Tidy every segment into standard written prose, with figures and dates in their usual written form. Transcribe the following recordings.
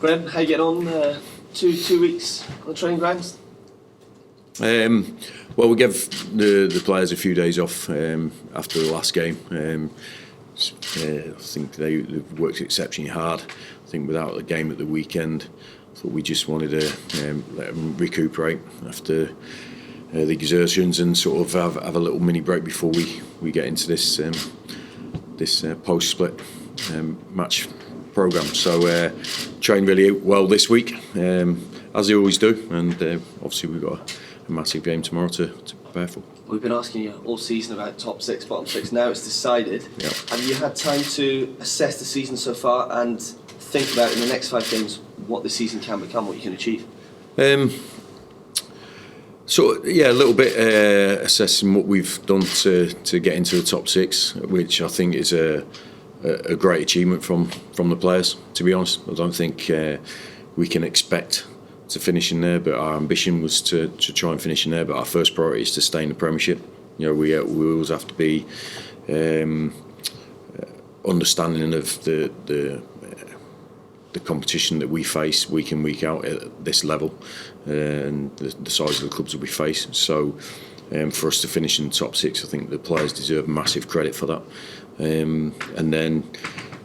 Graham, how you getting on? 2 weeks on the training grounds? Well, we gave the players a few days off after the last game. I think they've worked exceptionally hard. I think without the game at the weekend, I thought we just wanted to let them recuperate after the exertions and sort of have a little mini break before we get into this post-split match programme. So trained really well this week, as they always do, and obviously we've got a massive game tomorrow to prepare for. We've been asking you all season about top six, bottom six. Now it's decided. Yeah. Have you had time to assess the season so far and think about in the next 5 games what the season can become, what you can achieve? So yeah, a little bit assessing what we've done to get into the top 6, which I think is a great achievement from the players. To be honest, I don't think we can expect to finish in there, but our ambition was to try and finish in there. But our first priority is to stay in the Premiership. You know, we always have to be understanding of the competition that we face week in, week out at this level, and the size of the clubs that we face. So for us to finish in the top 6, I think the players deserve massive credit for that. And then,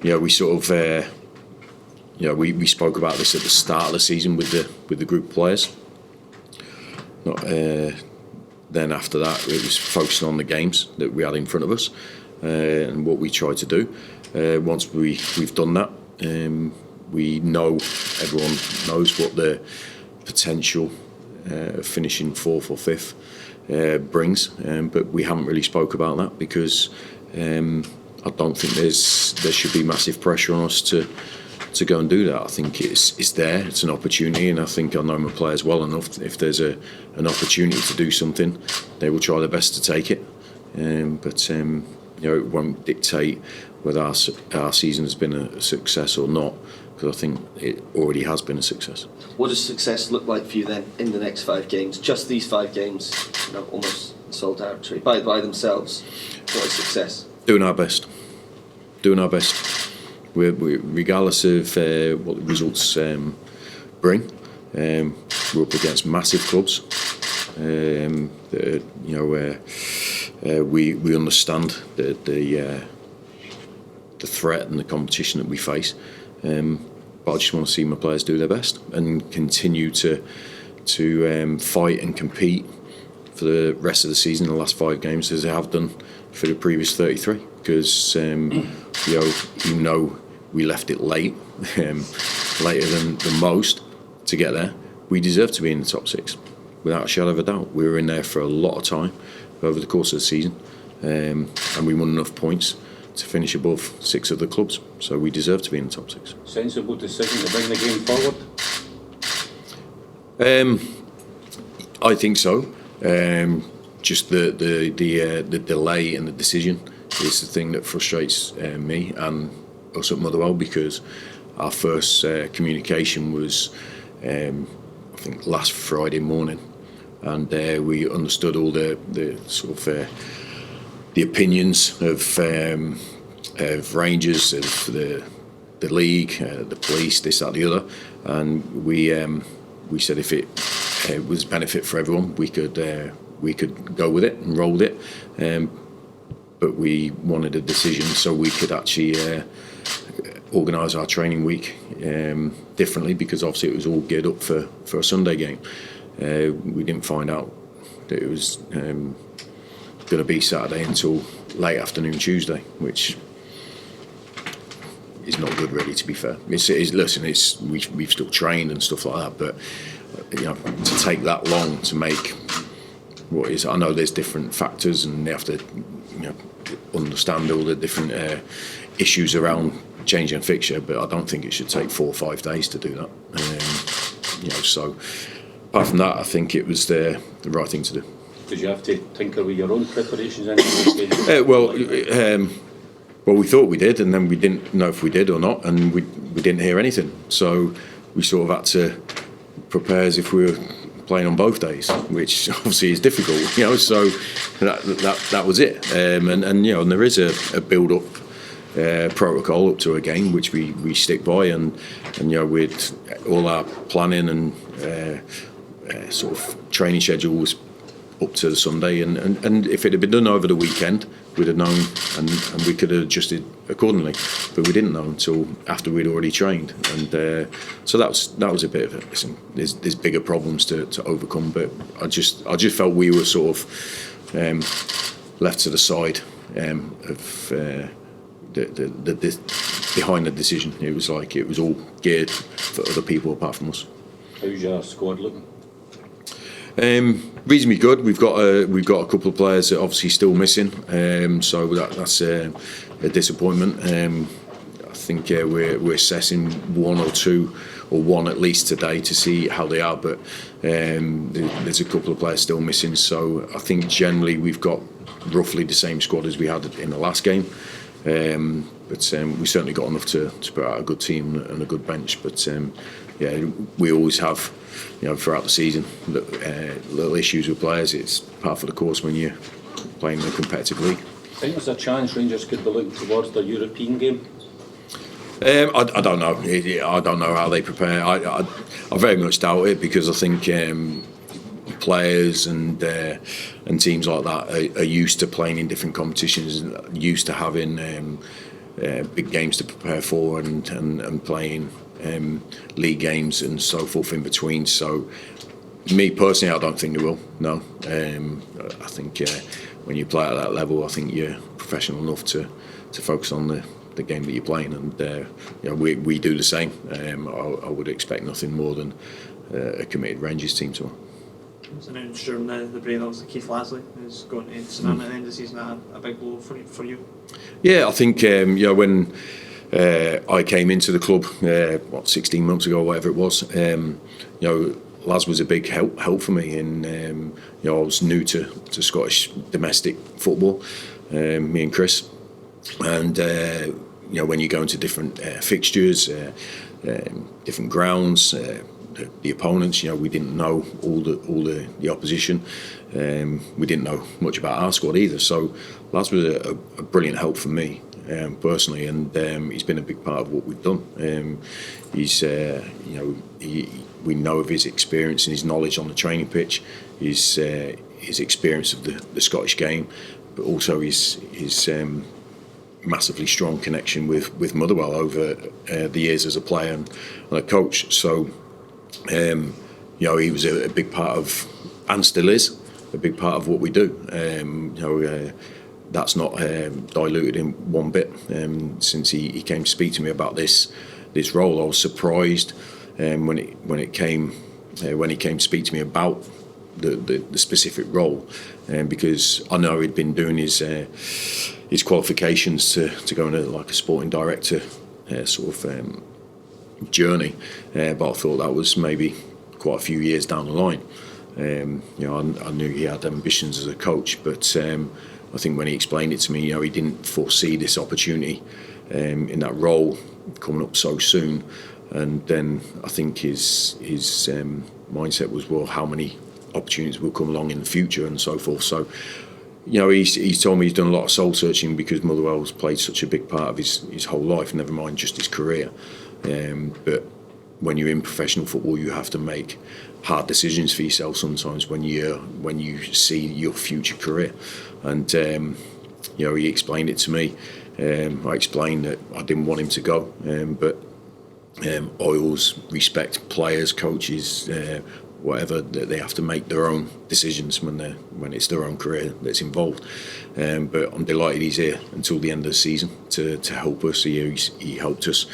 you know, we sort of we spoke about this at the start of the season with the group of players. Then after that, it was focusing on the games that we had in front of us and what we tried to do. Once we've done that, we know, everyone knows what the potential of finishing 4th or 5th brings, but we haven't really spoke about that because I don't think there should be massive pressure on us to go and do that. I think it's there, it's an opportunity, and I think I know my players well enough. If there's an opportunity to do something, they will try their best to take it. But you know, it won't dictate whether our season has been a success or not, because I think it already has been a success. What does success look like for you then in the next 5 games? Just these 5 games, you know, almost sold out by themselves. What is success? Doing our best. We regardless of what the results bring, we're up against massive clubs. We understand the threat and the competition that we face. But I just want to see my players do their best and continue to fight and compete for the rest of the season, the last 5 games, as they have done for the previous 33. Because you know we left it late, later than most to get there. We deserve to be in the top 6, without a shadow of a doubt. We were in there for a lot of time over the course of the season, and we won enough points to finish above 6 of the clubs. So we deserve to be in the top 6. Sensible decision to bring the game forward? I think so. Just the delay in the decision is the thing that frustrates me and us at Motherwell, because our first communication was I think last Friday morning, and we understood all the sort of the opinions of Rangers, of the league, the police, this, that, the other, and we said if it was benefit for everyone, we could go with it and roll with it. But we wanted a decision so we could actually organise our training week differently, because obviously it was all geared up for a Sunday game. We didn't find out that it was going to be Saturday until late afternoon Tuesday, which is not good, really, to be fair. We've still trained and stuff like that, but you know, to take that long to make what is, I know there's different factors and they have to, you know, understand all the different issues around changing a fixture, but I don't think it should take 4 or 5 days to do that. You know, so apart from that, I think it was the right thing to do. Did you have to tinker with your own preparations? Well, we thought we did, and then we didn't know if we did or not, and we didn't hear anything. So we sort of had to prepare as if we were playing on both days, which obviously is difficult, you know. So that was it, and you know, and there is a build up protocol up to a game, which we stick by, and with all our planning and sort of training schedule was up to the Sunday, and if it had been done over the weekend, we'd have known, and we could have adjusted accordingly. But we didn't know until after we'd already trained, and so that was a bit of it. Listen, there's bigger problems to overcome, but I just felt we were sort of left to the side of the behind the decision. It was like it was all geared for other people apart from us. How's your squad looking? Reasonably good. We've got a couple of players that are obviously still missing, so that's a disappointment. I think we're assessing one or two, or one at least today, to see how they are. But there's a couple of players still missing. So I think generally we've got roughly the same squad as we had in the last game. But we certainly got enough to put out a good team and a good bench. But yeah, we always have, throughout the season, little issues with players. It's part of the course when you're playing in a competitive league. I think there's a chance Rangers could be looking towards the European game. I don't know. I don't know how they prepare. I very much doubt it, because I think players and teams like that are used to playing in different competitions, and used to having big games to prepare for, and playing league games and so forth in between. So me personally, I don't think they will. No, I think when you play at that level, I think you're professional enough to focus on the game that you're playing, and we do the same. I would expect nothing more than a committed Rangers team to. It's announced during the break, obviously Keith Lasley is going to Savannah at the end of the season. A big blow for you? Yeah, I think when I came into the club 16 months ago or whatever it was, Laz was a big help for me, and I was new to Scottish domestic football, me and Chris, and when you go into different fixtures, different grounds, the opponents, we didn't know all the opposition. We didn't know much about our squad either. So Laz was a brilliant help for me personally, and he's been a big part of what we've done. He's we know of his experience and his knowledge on the training pitch, his experience of the Scottish game, but also his massively strong connection with Motherwell over the years as a player and a coach. So he was a big part of, and still is a big part of what we do. That's not diluted in one bit. Since he came to speak to me about this role, I was surprised when he came to speak to me about the specific role, because I know he'd been doing his qualifications to go into like a sporting director sort of journey, but I thought that was maybe quite a few years down the line. I knew he had ambitions as a coach, but I think when he explained it to me, he didn't foresee this opportunity in that role coming up so soon. And then I think his mindset was, well, how many opportunities will come along in the future and so forth. So, he's told me he's done a lot of soul searching, because Motherwell's played such a big part of his whole life, never mind just his career. But when you're in professional football, you have to make hard decisions for yourself sometimes when you see your future career. And he explained it to me. I explained that I didn't want him to go, but I always respect players, coaches, whatever, that they have to make their own decisions when it's their own career that's involved. But I'm delighted he's here until the end of the season to help us. He helped us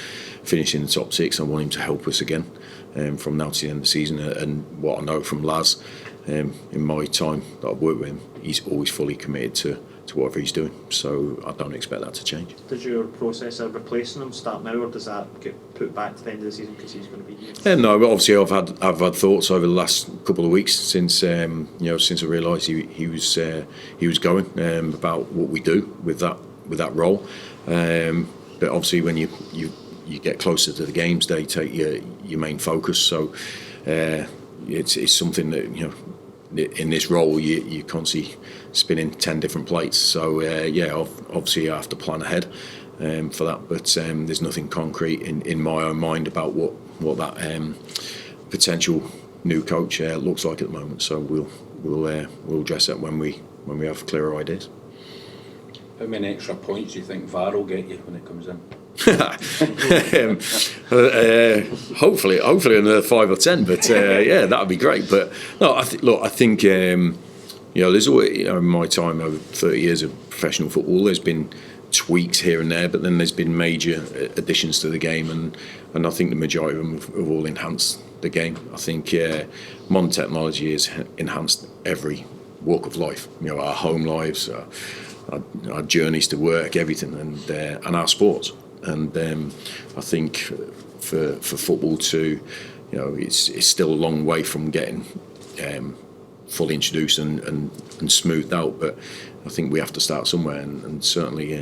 finish in the top six. I want him to help us again from now to the end of the season. And what I know from Laz, in my time that I've worked with him, he's always fully committed to whatever he's doing. So I don't expect that to change. Does your process of replacing him start now, or does that get put back to the end of the season because he's going to be here? No, but obviously I've had thoughts over the last couple of weeks since since I realised he was going, about what we do with that role. But obviously when you get closer to the games, they take your main focus. So it's something that in this role you constantly spinning 10 different plates. So obviously I have to plan ahead. for that. But there's nothing concrete in my own mind about what that potential new coach looks like at the moment. So we'll address that when we have clearer ideas. How many extra points do you think VAR will get you when it comes in? Hopefully another 5 or 10. But yeah, that would be great. But no, I think there's always, in my time over 30 years of professional football, there's been tweaks here and there, but then there's been major additions to the game, and I think the majority of them have all enhanced the game. I think modern technology has enhanced every walk of life. Our home lives, our journeys to work, everything, and our sports. And I think for football to, it's still a long way from getting fully introduced and smoothed out. But I think we have to start somewhere, and certainly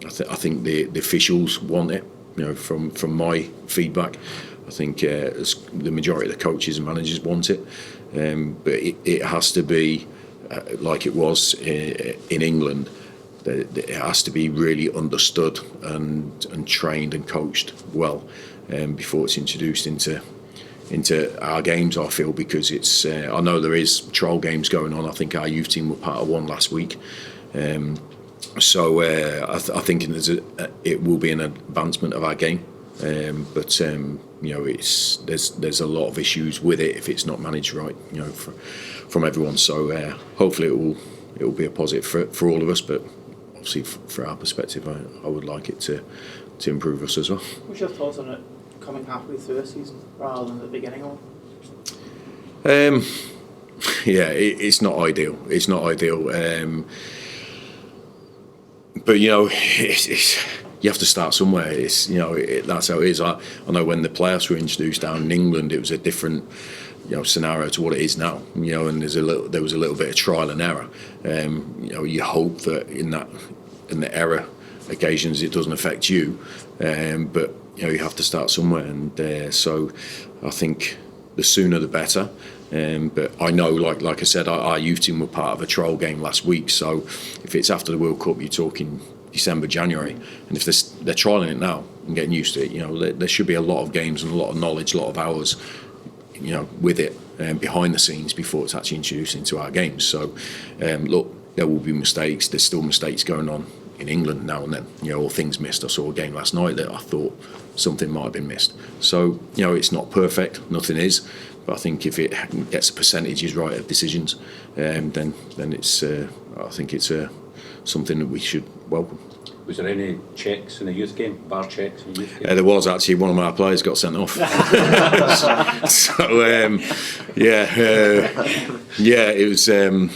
I think the officials want it. From my feedback, I think the majority of the coaches and managers want it, but it has to be like it was in England. It has to be really understood and trained and coached well before it's introduced into our games, I feel, because it's I know there is trial games going on. I think our youth team were part of one last week, so I think it will be an advancement of our game, but there's a lot of issues with it if it's not managed right, from everyone. So hopefully it will be a positive for all of us, but obviously for our perspective, I would like it to improve us as well. What's your thoughts on it coming halfway through a season rather than the beginning of it? It's not ideal. It's not ideal. But it's you have to start somewhere. It's that's how it is. I know when the playoffs were introduced down in England, it was a different scenario to what it is now. And there was a little bit of trial and error. You hope that in the error occasions it doesn't affect you, but you have to start somewhere, and so I think the sooner the better. But I know, like I said, our youth team were part of a trial game last week. So if it's after the World Cup, you're talking December, January, and if they're trialling it now and getting used to it, there should be a lot of games and a lot of knowledge, a lot of hours, with it behind the scenes before it's actually introduced into our games. So look, there will be mistakes. There's still mistakes going on in England now and then, or things missed. I saw a game last night that I thought something might have been missed. So it's not perfect, nothing is, but I think if it gets the percentages right of decisions, then it's I think it's something that we should welcome. Was there any checks in the youth game, VAR checks in the youth game? There was actually. One of my players got sent off. So it was that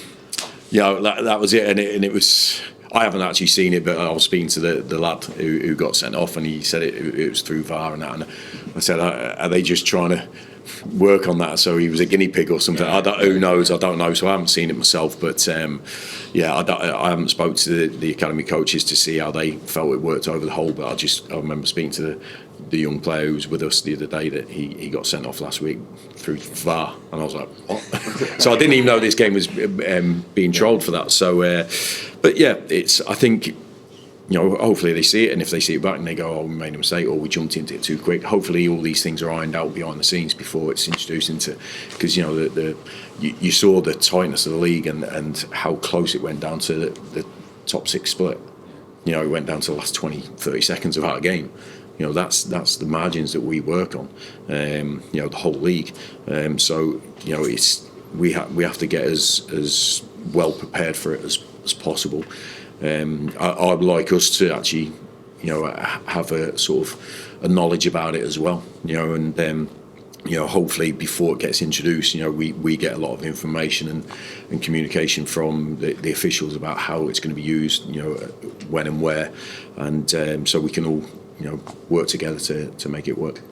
was it, and it was. I haven't actually seen it, but I was speaking to the lad who got sent off, and he said it was through VAR and that. And I said, are they just trying to work on that? So he was a guinea pig or something. Who knows? I don't know. So I haven't seen it myself, but I haven't spoke to the academy coaches to see how they felt it worked over the whole. But I remember speaking to the young player who was with us the other day that he got sent off last week through VAR, and I was like, what? So I didn't even know this game was being trolled for that. So, but yeah, I think. Hopefully they see it, and if they see it back and they go, "Oh, we made a mistake," or "We jumped into it too quick." Hopefully, all these things are ironed out behind the scenes before it's introduced into. Because you saw the tightness of the league and how close it went down to the top six split. It went down to the last 20, 30 seconds of our game. That's the margins that we work on. The whole league. So we have to get as well prepared for it as possible. I'd like us to actually, have a sort of a knowledge about it as well, and hopefully before it gets introduced, we get a lot of information and communication from the officials about how it's going to be used, when and where, and so we can all, work together to make it work.